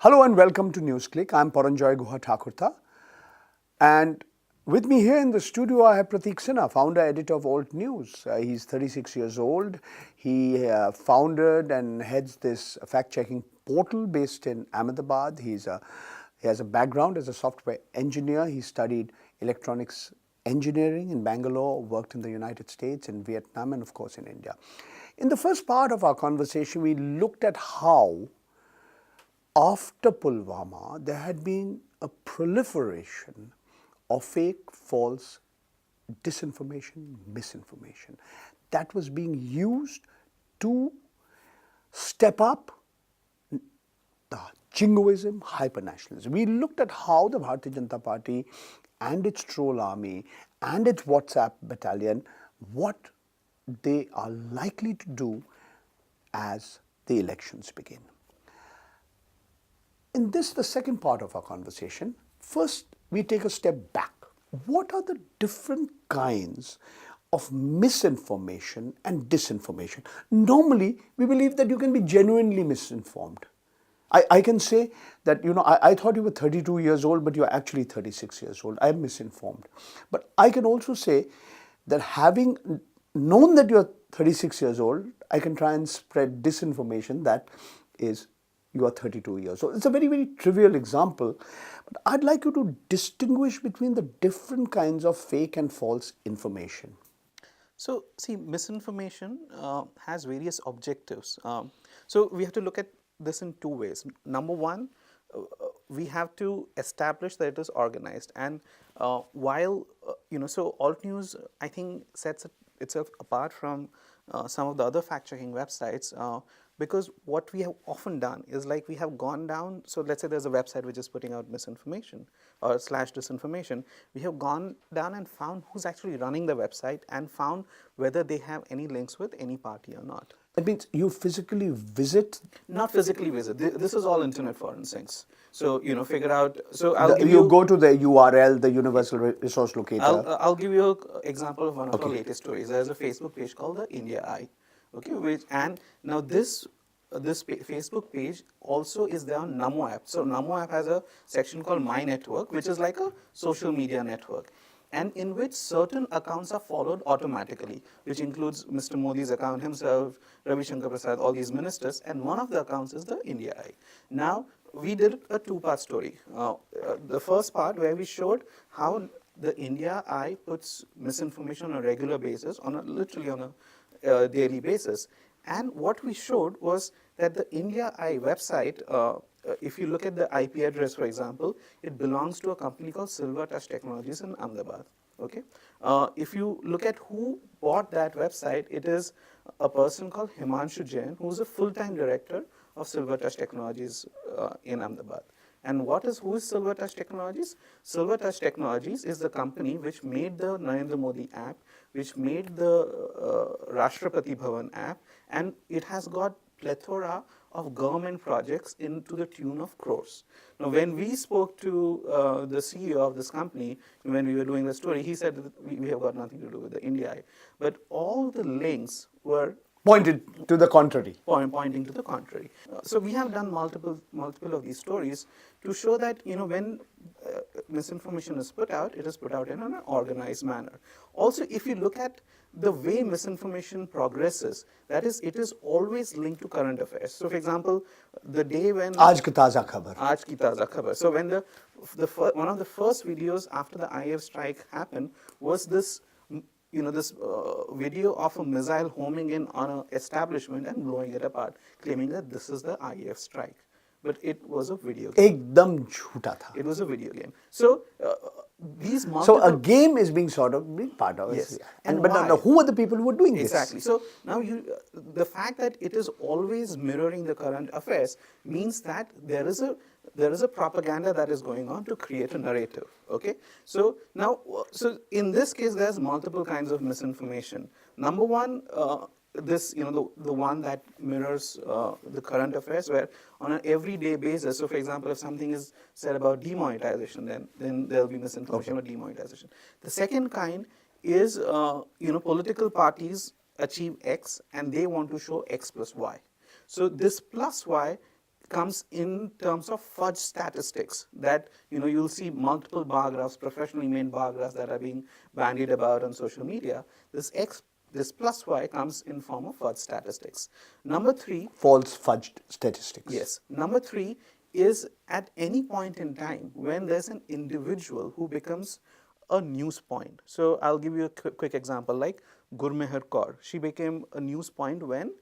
Hello and welcome to NewsClick. I'm Paranjoy Guha Thakurtha. And with me here in the studio, I have Prateek Sinha, founder editor of Alt News. He's 36 years old. He founded and heads this fact-checking portal based in Ahmedabad. He has a background as a software engineer. He studied electronics engineering in Bangalore, worked in the United States, in Vietnam, and of course in India. In the first part of our conversation, we looked at how after Pulwama, there had been a proliferation of fake, false disinformation, misinformation that was being used to step up the jingoism, hyper-nationalism. We looked at how the Bharatiya Janata Party and its troll army and its WhatsApp battalion, what they are likely to do as the elections begin. In this, the second part of our conversation, first we take a step back. What are the different kinds of misinformation and disinformation? Normally, we believe that you can be genuinely misinformed. I can say that, I thought you were 32 years old, but you're actually 36 years old. I'm misinformed. But I can also say that having known that you're 36 years old, I can try and spread disinformation that is you are 32 years old. It's a very, very trivial example, but I'd like you to distinguish between the different kinds of fake and false information. So, see, misinformation has various objectives. So, we have to look at this in two ways. Number one, we have to establish that it is organized. And while, so Alt News, I think, sets itself apart from some of the other fact-checking websites because what we have often done is like we have gone down, so let's say there's a website which is putting out misinformation or / disinformation, we have gone down and found who's actually running the website and found whether they have any links with any party or not. That means you physically visit? Not physically visit. This is all internet forensics. So, figure out, so you go to the URL, the Universal Resource Locator. I'll give you an example of one of our latest stories. There's a Facebook page called the India Eye. Okay, and now this Facebook page also is there on Namo app. So Namo app has a section called My Network, which is like a social media network, and in which certain accounts are followed automatically, which includes Mr. Modi's account himself, Ravi Shankar Prasad, all these ministers, and one of the accounts is the India Eye. Now, we did a two-part story. The first part where we showed how the India Eye puts misinformation on a regular basis, literally on a daily basis. And what we showed was that the India Eye website, if you look at the IP address, for example, it belongs to a company called Silver Touch Technologies in Ahmedabad. Okay, if you look at who bought that website, it is a person called Himanshu Jain, who is a full-time director of Silver Touch Technologies in Ahmedabad. And who is Silver Touch Technologies? Silver Touch Technologies is the company which made the Narendra Modi app, which made the Rashtrapati Bhavan app, and it has got plethora of government projects to the tune of crores. Now, when we spoke to the CEO of this company, when we were doing the story, he said that we have got nothing to do with the India Eye. But all the links were pointed to the contrary. Pointing to the contrary. So we have done multiple of these stories to show that when misinformation is put out, it is put out in an organized manner. Also, if you look at the way misinformation progresses, that is, it is always linked to current affairs. So, for example, the day when Aaj ki taza khabar. Aaj ki taza khabar. So when one of the first videos after the IAF strike happened was this. This video of a missile homing in on an establishment and blowing it apart, claiming that this is the IAF strike. But it was a video game. Ekdam jhoota tha. It was a video game. So, So a game is being sort of being part of it. Yes. But who are the people who are doing this? Exactly. So now the fact that it is always mirroring the current affairs means that there is a propaganda that is going on to create a narrative. Okay. So now, in this case, there's multiple kinds of misinformation. Number one, the one that mirrors the current affairs, where on an everyday basis, so for example, if something is said about demonetization, then there'll be misinformation about demonetization. The second kind is, political parties achieve X and they want to show X plus Y. So this plus Y comes in terms of fudge statistics, that you'll see multiple bar graphs, professionally made bar graphs that are being bandied about on social media. This plus y comes in form of fudge statistics. Number three, False fudged statistics. yes. Number three is at any point in time when there's an individual who becomes a news point. So I'll give you a quick example, like Gurmeher Kaur. She became a news point when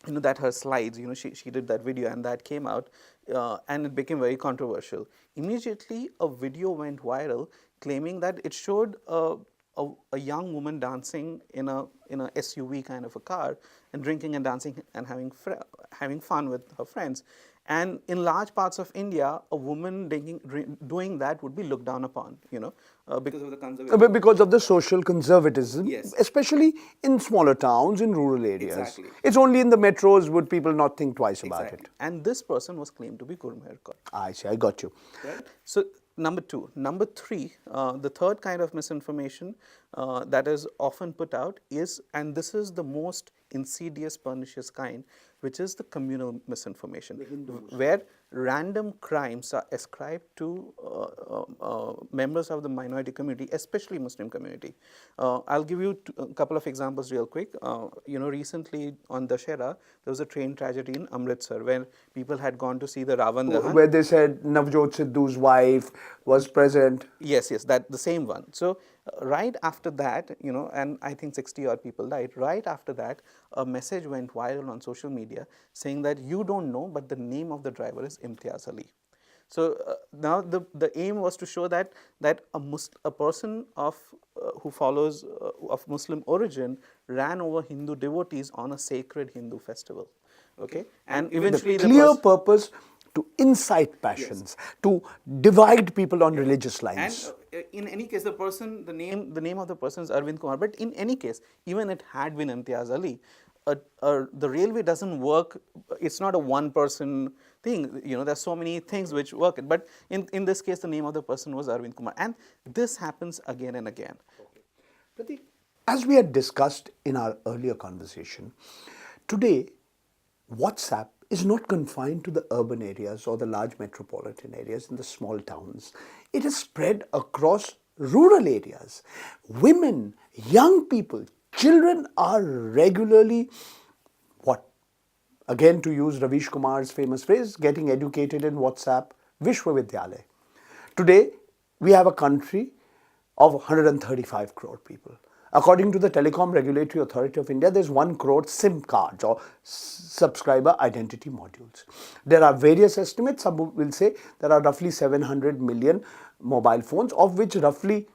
that her slides, she did that video and that came out, and it became very controversial. Immediately, a video went viral claiming that it showed a young woman dancing in a SUV kind of a car and drinking and dancing and having fun with her friends. And in large parts of India, a woman doing that would be looked down upon, because of the conservative. Because of the social conservatism, Yes. especially in smaller towns, in rural areas. Exactly. It's only in the metros would people not think twice about Exactly. it. And this person was claimed to be Gurmeher Kaur. I see, I got you. Right? So number two. Number three, the third kind of misinformation that is often put out is, and this is the most insidious, pernicious kind, which is the communal misinformation, where random crimes are ascribed to members of the minority community, especially Muslim community. I'll give you a couple of examples real quick. Recently on Dashera, there was a train tragedy in Amritsar where people had gone to see the Ravan Dahan. Where they said Navjot Sidhu's wife was present. Yes, that the same one. So right after that, and I think 60 odd people died. Right after that, a message went viral on social media saying that you don't know, but the name of the driver is Imtiaz Ali. So now the aim was to show that a person who follows of Muslim origin ran over Hindu devotees on a sacred Hindu festival. Okay, and eventually the clear purpose to incite passions, to divide people on religious lines. And in any case, the name of the person is Arvind Kumar. But in any case, even it had been Imtiaz Ali, the railway doesn't work. It's not a one-person thing. There's so many things which work. But in this case, the name of the person was Arvind Kumar, and this happens again and again. Pratik, as we had discussed in our earlier conversation, today WhatsApp is not confined to the urban areas or the large metropolitan areas in the small towns. It is spread across rural areas. Women, young people, children are regularly, again to use Ravish Kumar's famous phrase, getting educated in WhatsApp Vishwavidyalaya. Today, we have a country of 135 crore people. According to the Telecom Regulatory Authority of India, there's 1 crore SIM cards or subscriber identity modules. There are various estimates. Some will say there are roughly 700 million mobile phones, of which roughly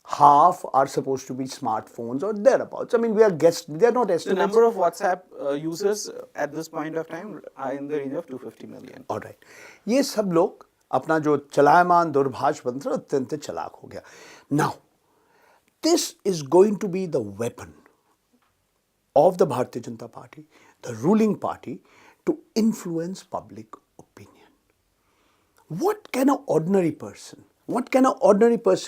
half are supposed to be smartphones or thereabouts. I mean, they are not estimates. The number of WhatsApp users at this point of time are in the range of 250 million. All right. ये सब लोग अपना जो चलायमान दूरभाष यंत्र अत्यंत चालाक हो गया. Now, this is going to be the weapon of the Bharatiya Janata Party, the ruling party, to influence public opinion. What can an ordinary person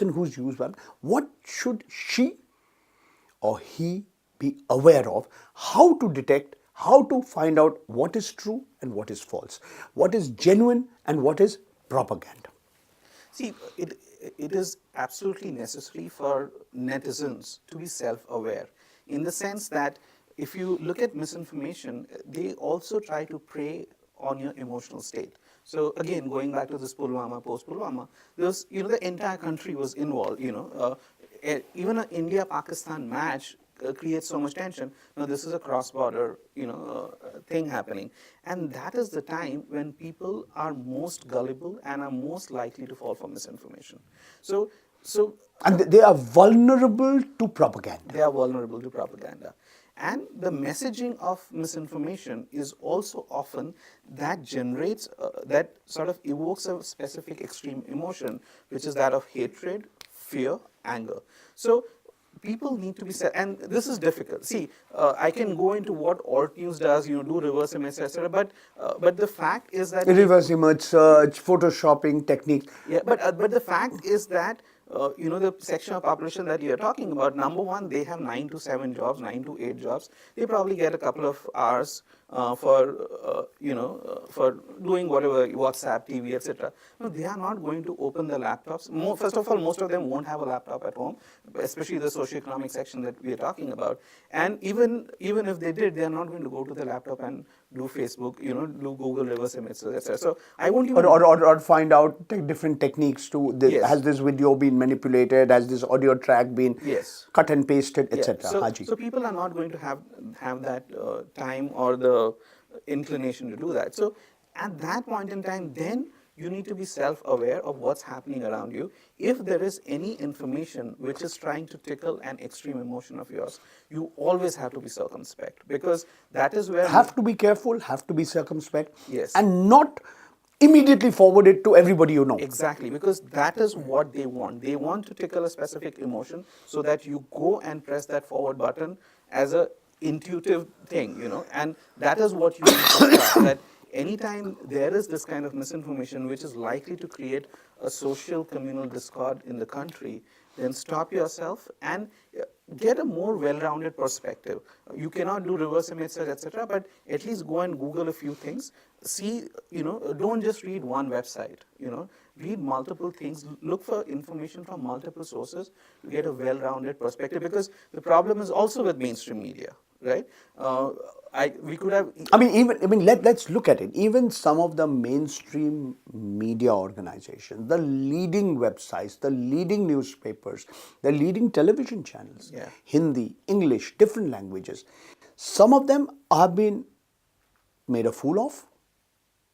who's used one, what should she or he be aware of? How to detect, how to find out what is true and what is false, what is genuine and what is propaganda? See, it is absolutely necessary for netizens to be self-aware, in the sense that if you look at misinformation, they also try to prey on your emotional state. So again, going back to this Pulwama, post-Pulwama, the entire country was involved. Even an India-Pakistan match creates so much tension. Now this is a cross-border, thing happening, and that is the time when people are most gullible and are most likely to fall for misinformation. And they are vulnerable to propaganda. They are vulnerable to propaganda. And the messaging of misinformation is also often that generates, that sort of evokes a specific extreme emotion, which is that of hatred, fear, anger. So people need to be set, and this is difficult. See, I can go into what alt news does, do reverse image, etc. But the fact is that reverse image search, photoshopping technique. Yeah, but the fact is that the section of population that you're talking about, number one, they have 9 to 7 jobs, 9 to 8 jobs. They probably get a couple of hours for doing whatever, WhatsApp, TV, etc. No, they are not going to open the laptops. First of all, most of them won't have a laptop at home, especially the socioeconomic section that we are talking about. And even if they did, they are not going to go to the laptop and do Facebook, do Google reverse image search, etc. So I won't even or find out different techniques to this. Yes. Has this video been manipulated? Has this audio track been Yes. cut and pasted, Yeah. etc.? Haji. So people are not going to have that time or the inclination to do that. So at that point in time, then you need to be self-aware of what's happening around you. If there is any information which is trying to tickle an extreme emotion of yours, you always have to be circumspect, because that is where Have to be careful, have to be circumspect, Yes. and not immediately forward it to everybody you know. Exactly, because that is what they want. They want to tickle a specific emotion so that you go and press that forward button as a intuitive thing, and that is what you need to stop. That anytime there is this kind of misinformation which is likely to create a social communal discord in the country, then stop yourself and get a more well-rounded perspective. You cannot do reverse image search, etc., but at least go and Google a few things. See, don't just read one website, read multiple things, look for information from multiple sources to get a well-rounded perspective, because the problem is also with mainstream media, right? We could have... Let's look at it. Even some of the mainstream media organizations, the leading websites, the leading newspapers, the leading television channels, Yeah. Hindi, English, different languages, some of them have been made a fool of,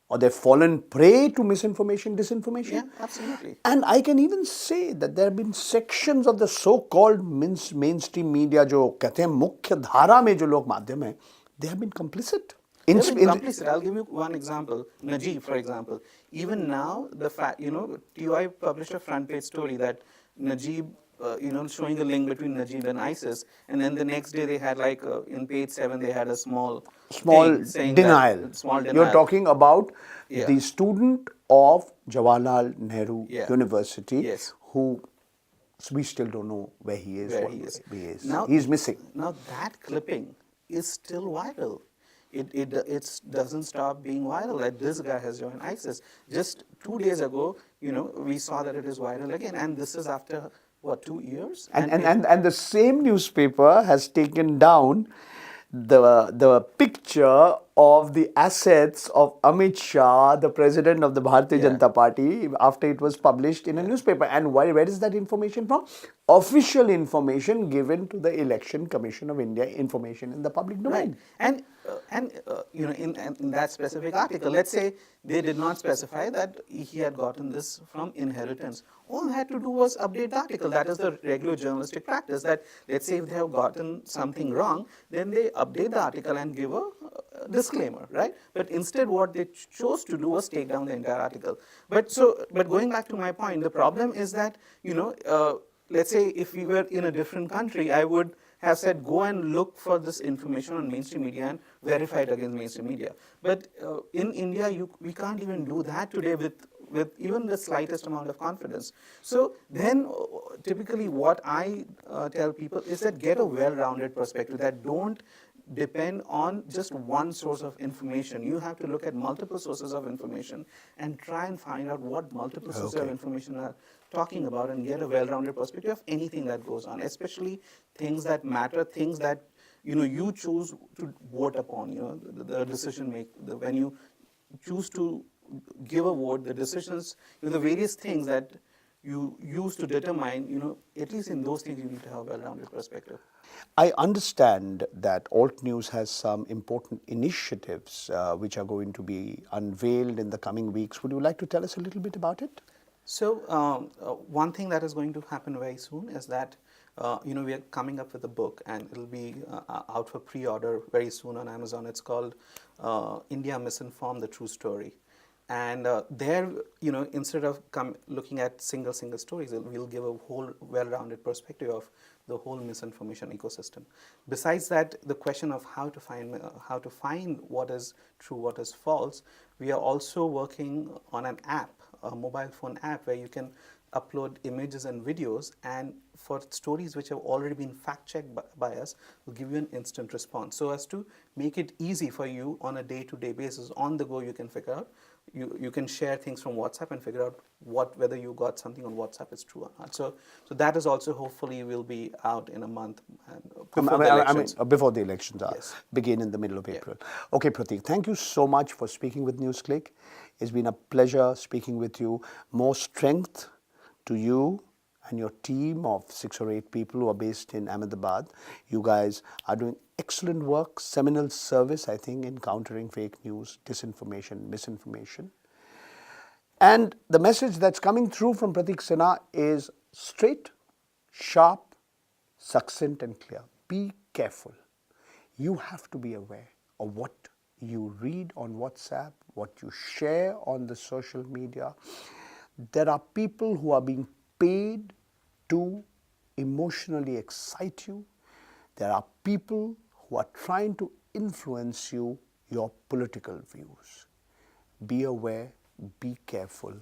or they've fallen prey to misinformation, disinformation. Yeah, absolutely. And I can even say that there have been sections of the so-called mainstream media, जो कहते हैं मुख्य धारा में जो लोग माध्यम हैं, they have been complicit. They've been complicit. I'll give you one example. Najib, for example. Even now, the fact, TY published a front page story that Najib, showing a link between Najib and ISIS, and then the next day they had in page 7 they had a small thing saying denial. Small denial. You're talking about Yeah. the student of Jawaharlal Nehru Yeah. University, Yes. who we still don't know where he is. Where he is. Now, he's missing. Now that clipping is still viral. It doesn't stop being viral, that this guy has joined ISIS. Just 2 days ago, we saw that it is viral again, and this is after, what, 2 years? And the same newspaper has taken down the picture of the assets of Amit Shah, the president of the Bharatiya Yeah. Janata Party, after it was published in a newspaper. And where is that information from? Official information given to the Election Commission of India, information in the public domain. Right. In that specific article, let's say they did not specify that he had gotten this from inheritance. All they had to do was update the article. That is the regular journalistic practice, that let's say if they have gotten something wrong, then they update the article and give a disclaimer, right? But instead what they chose to do was take down the entire article. But going back to my point, the problem is that, let's say if we were in a different country, I would have said, go and look for this information on mainstream media and verify it against mainstream media. But in India, we can't even do that today with even the slightest amount of confidence. So then typically what I tell people is that get a well-rounded perspective, that don't depend on just one source of information. You have to look at multiple sources of information and try and find out what multiple sources of information are talking about, and get a well-rounded perspective of anything that goes on, especially things that matter, things that you choose to vote upon, the decision make, when you choose to give a vote, the decisions, the various things that you use to determine, at least in those things you need to have a well-rounded perspective. I understand that Alt News has some important initiatives which are going to be unveiled in the coming weeks. Would you like to tell us a little bit about it? So one thing that is going to happen very soon is that we are coming up with a book, and it'll be out for pre-order very soon on Amazon. It's called India Misinformed: The True Story. And there, instead of looking at single stories, we'll give a whole well-rounded perspective of the whole misinformation ecosystem. Besides that, the question of how to find what is true, what is false, we are also working on an app, a mobile phone app, where you can upload images and videos, and for stories which have already been fact checked by us, will give you an instant response, so as to make it easy for you on a day-to-day basis. On the go, you can figure out, you can share things from WhatsApp and figure out whether you got something on WhatsApp is true or not. So that is also, hopefully, will be out in a month, and before the elections. Before the elections Yes. begin in the middle of Yeah. April. Okay, Pratik, thank you so much for speaking with NewsClick. It's been a pleasure speaking with you. More strength to you and your team of 6 or 8 people who are based in Ahmedabad. You guys are doing excellent work, seminal service, I think, in countering fake news, disinformation, misinformation. And the message that's coming through from Pratik Sinha is straight, sharp, succinct and clear. Be careful. You have to be aware of what you read on WhatsApp, what you share on the social media. There are people who are being paid to emotionally excite you. There are people who are trying to influence you, your political views. Be aware, be careful.